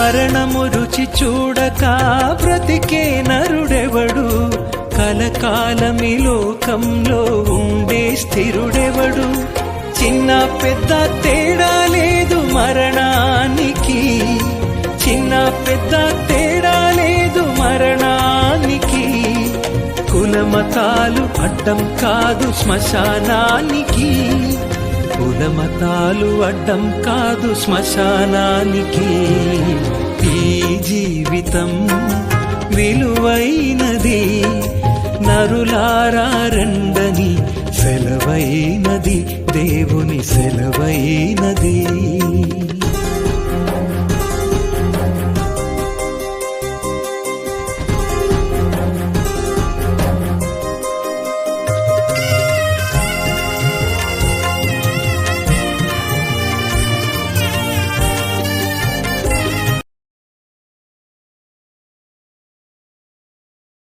మరణము రుచి చూడక బ్రతికే నరుడెవడు, కలకాలమి లోకంలో ఉండే స్థిరుడెవడు. చిన్న పెద్ద తేడా లేదు మరణానికి, చిన్న పెద్ద తేడా లేదు మరణానికి. కులమతాలు అడ్డం కాదు శ్మశానానికి, కులమతాలు అడ్డం కాదు శ్మశానానికి. ఈ జీవితం విలువైనది, నరులారా రండని సెలవైనది, దేవుని సెలవైనది.